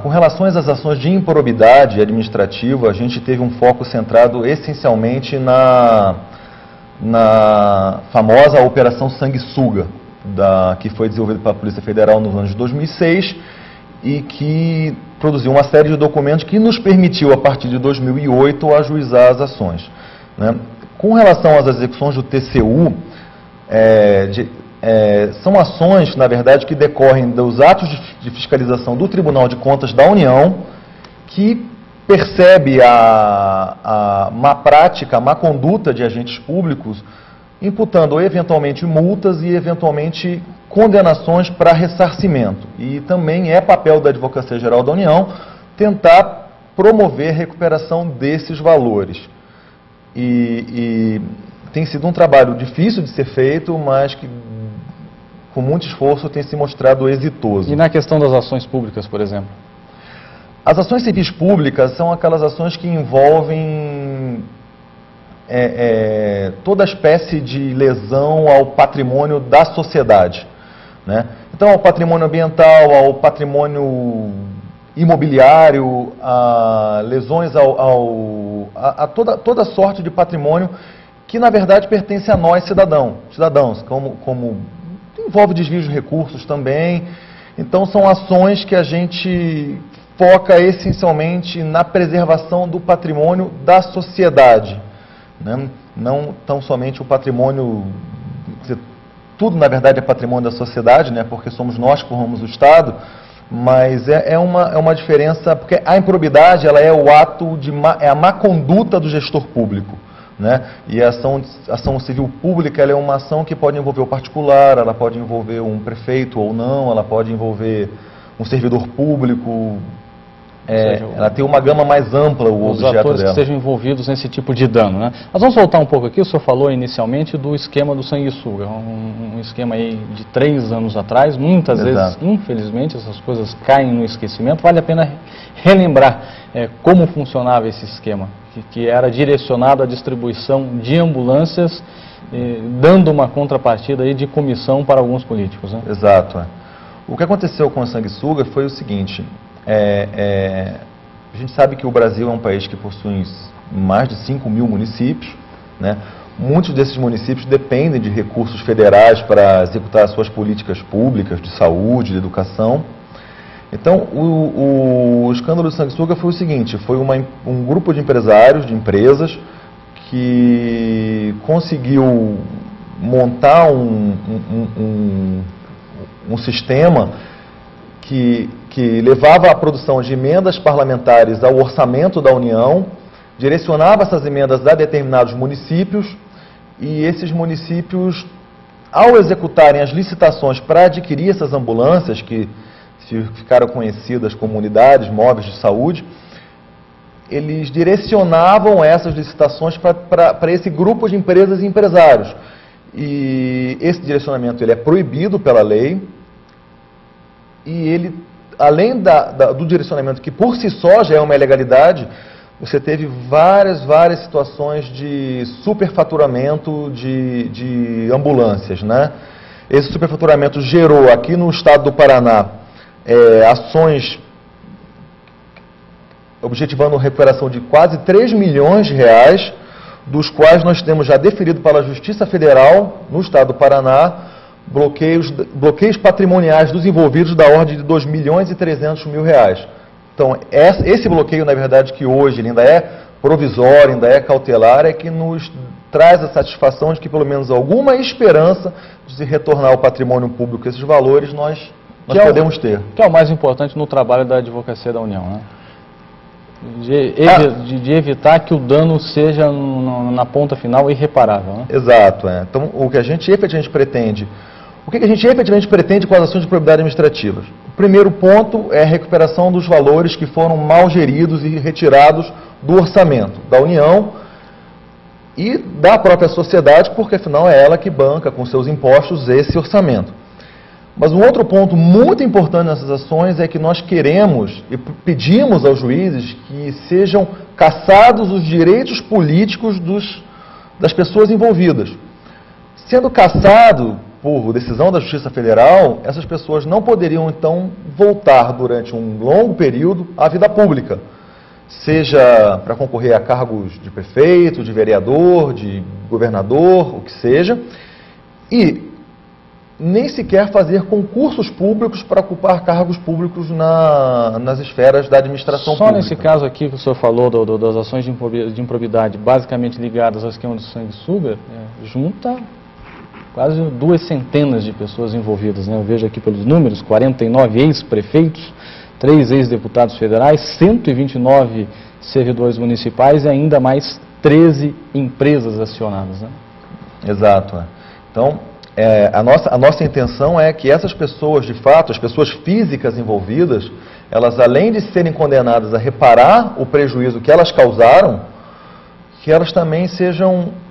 Com relação às ações de improbidade administrativa, a gente teve um foco centrado essencialmente na famosa Operação Sanguessuga, que foi desenvolvida pela Polícia Federal nos anos de 2006 e que produziu uma série de documentos que nos permitiu, a partir de 2008, ajuizar as ações, né? Com relação às execuções do TCU, são ações, na verdade, que decorrem dos atos de fiscalização do Tribunal de Contas da União, que percebe a má prática, a má conduta de agentes públicos, imputando eventualmente multas e eventualmente condenações para ressarcimento. E também é papel da Advocacia Geral da União tentar promover a recuperação desses valores. E tem sido um trabalho difícil de ser feito, mas que com muito esforço tem se mostrado exitoso. E na questão das ações públicas, por exemplo? As ações civis públicas são aquelas ações que envolvem toda espécie de lesão ao patrimônio da sociedade, né? Então, ao patrimônio ambiental, ao patrimônio imobiliário, a lesões a toda sorte de patrimônio que, na verdade, pertence a nós, cidadãos, como envolve desvio de recursos também. Então, são ações que a gente foca essencialmente na preservação do patrimônio da sociedade, né? Não tão somente o patrimônio, tudo na verdade é patrimônio da sociedade, né? Porque somos nós que formamos o Estado, mas é uma diferença, porque a improbidade ela é o ato é a má conduta do gestor público, né? E a ação civil pública ela é uma ação que pode envolver o particular, ela pode envolver um prefeito ou não, ela pode envolver um servidor público. Ela tem uma gama mais ampla, o objeto dela. Os atores que estejam envolvidos nesse tipo de dano, né? Nós vamos voltar um pouco aqui, o senhor falou inicialmente do esquema do sanguessuga, um esquema aí de 3 anos atrás, muitas vezes, infelizmente, essas coisas caem no esquecimento, vale a pena relembrar como funcionava esse esquema, que era direcionado à distribuição de ambulâncias, dando uma contrapartida aí de comissão para alguns políticos, né? Exato. O que aconteceu com a sanguessuga foi o seguinte: a gente sabe que o Brasil é um país que possui mais de 5 mil municípios, né? Muitos desses municípios dependem de recursos federais para executar suas políticas públicas de saúde, de educação. Então, o escândalo do sanguessuga foi o seguinte: foi um grupo de empresários, de empresas, que conseguiu montar um sistema que levava a produção de emendas parlamentares ao orçamento da União, direcionava essas emendas a determinados municípios, e esses municípios, ao executarem as licitações para adquirir essas ambulâncias, que ficaram conhecidas como unidades móveis de saúde, eles direcionavam essas licitações para esse grupo de empresas e empresários. E esse direcionamento ele é proibido pela lei, e ele, além do direcionamento, que por si só já é uma ilegalidade, você teve várias situações de superfaturamento de ambulâncias, né? Esse superfaturamento gerou, aqui no estado do Paraná, ações objetivando a recuperação de quase 3 milhões de reais, dos quais nós temos já deferido pela Justiça Federal, no estado do Paraná, bloqueios patrimoniais dos envolvidos da ordem de 2 milhões e 300 mil reais. Então, esse bloqueio, na verdade, que hoje ele ainda é provisório, ainda é cautelar, é que nos traz a satisfação de que pelo menos alguma esperança de se retornar ao patrimônio público esses valores nós podemos ter. Que é o mais importante no trabalho da Advocacia da União, né? De evitar que o dano seja na ponta final irreparável, né? Exato. Então, o que a gente efetivamente pretende... O que a gente efetivamente pretende com as ações de probidade administrativas? O primeiro ponto é a recuperação dos valores que foram mal geridos e retirados do orçamento da União e da própria sociedade, porque afinal é ela que banca com seus impostos esse orçamento. Mas um outro ponto muito importante nessas ações é que nós queremos e pedimos aos juízes que sejam cassados os direitos políticos das pessoas envolvidas. Sendo cassado por decisão da Justiça Federal, essas pessoas não poderiam, então, voltar durante um longo período à vida pública, seja para concorrer a cargos de prefeito, de vereador, de governador, o que seja, e nem sequer fazer concursos públicos para ocupar cargos públicos nas esferas da administração pública. Só nesse caso aqui que o senhor falou das ações de improbidade basicamente ligadas ao esquema do sanguessuga, junta quase 200 de pessoas envolvidas, né? Eu vejo aqui pelos números, 49 ex-prefeitos, 3 ex-deputados federais, 129 servidores municipais e ainda mais 13 empresas acionadas, né? Exato. Então, a nossa intenção é que essas pessoas, de fato, as pessoas físicas envolvidas, elas, além de serem condenadas a reparar o prejuízo que elas causaram, que elas também sejam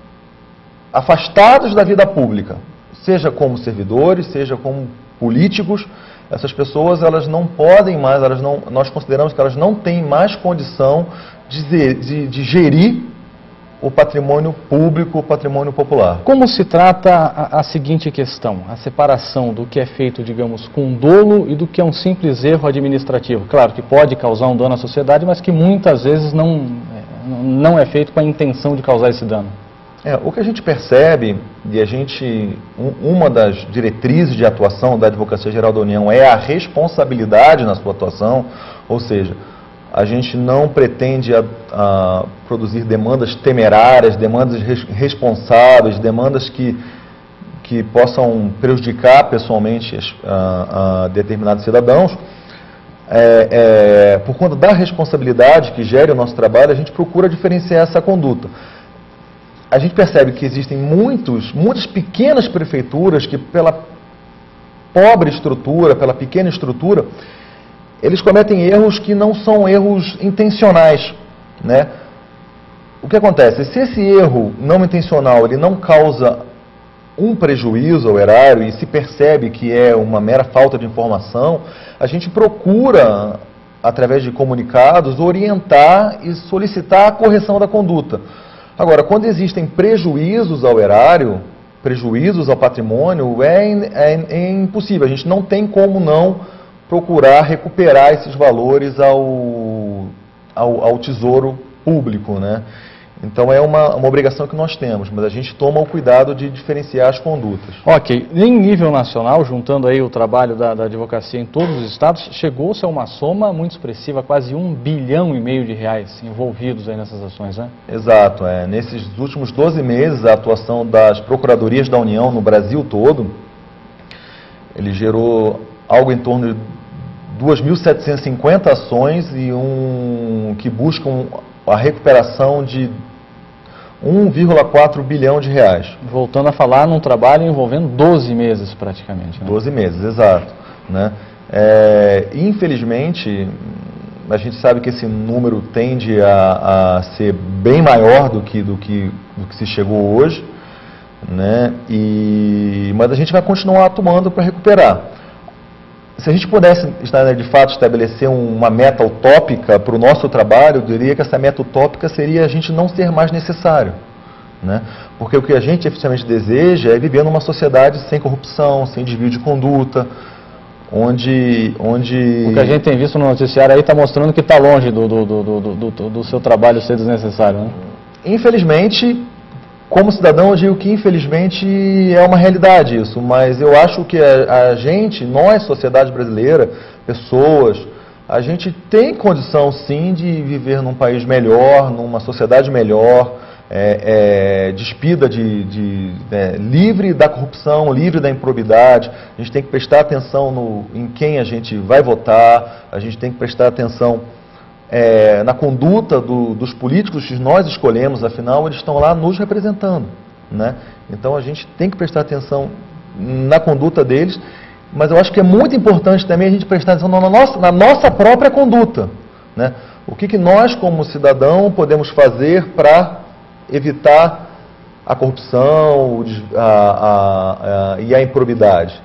afastadas da vida pública, seja como servidores, seja como políticos. Essas pessoas, elas não podem mais, nós consideramos que elas não têm mais condição de gerir o patrimônio público, o patrimônio popular. Como se trata a seguinte questão, a separação do que é feito, digamos, com dolo e do que é um simples erro administrativo? Claro que pode causar um dano à sociedade, mas que muitas vezes não é feito com a intenção de causar esse dano. O que a gente percebe, uma das diretrizes de atuação da Advocacia Geral da União é a responsabilidade na sua atuação, ou seja, a gente não pretende produzir demandas temerárias, demandas irresponsáveis, demandas que possam prejudicar pessoalmente determinados cidadãos. Por conta da responsabilidade que gera o nosso trabalho, a gente procura diferenciar essa conduta. A gente percebe que existem muitas pequenas prefeituras que, pela pobre estrutura, pela pequena estrutura, eles cometem erros que não são erros intencionais, né? O que acontece? Se esse erro não intencional ele não causa um prejuízo ao erário e se percebe que é uma mera falta de informação, a gente procura, através de comunicados, orientar e solicitar a correção da conduta. Agora, quando existem prejuízos ao erário, prejuízos ao patrimônio, é impossível. A gente não tem como não procurar recuperar esses valores ao tesouro público, né? Então é uma obrigação que nós temos, mas a gente toma o cuidado de diferenciar as condutas. Ok. Em nível nacional, juntando aí o trabalho da advocacia em todos os estados, chegou-se a uma soma muito expressiva, quase R$1,5 bilhão de reais envolvidos aí nessas ações, né? Exato. Nesses últimos 12 meses, a atuação das Procuradorias da União no Brasil todo, ele gerou algo em torno de 2.750 ações que buscam a recuperação de R$1,4 bilhão de reais. Voltando a falar num trabalho envolvendo 12 meses praticamente, né? 12 meses, exato, né? Infelizmente, a gente sabe que esse número tende a ser bem maior do que se chegou hoje, né? Mas a gente vai continuar atuando para recuperar. Se a gente pudesse, de fato, estabelecer uma meta utópica para o nosso trabalho, eu diria que essa meta utópica seria a gente não ser mais necessário, né? Porque o que a gente efetivamente deseja é viver numa sociedade sem corrupção, sem desvio de conduta, onde... O que a gente tem visto no noticiário aí está mostrando que está longe do seu trabalho ser desnecessário, né? Infelizmente, como cidadão, eu digo que infelizmente é uma realidade isso, mas eu acho que nós, sociedade brasileira, pessoas, a gente tem condição sim de viver num país melhor, numa sociedade melhor, despida livre da corrupção, livre da improbidade. A gente tem que prestar atenção em quem a gente vai votar, a gente tem que prestar atenção na conduta dos políticos que nós escolhemos, afinal eles estão lá nos representando, né? Então a gente tem que prestar atenção na conduta deles, mas eu acho que é muito importante também a gente prestar atenção na nossa própria conduta, né? O que nós como cidadão podemos fazer para evitar a corrupção e a improbidade.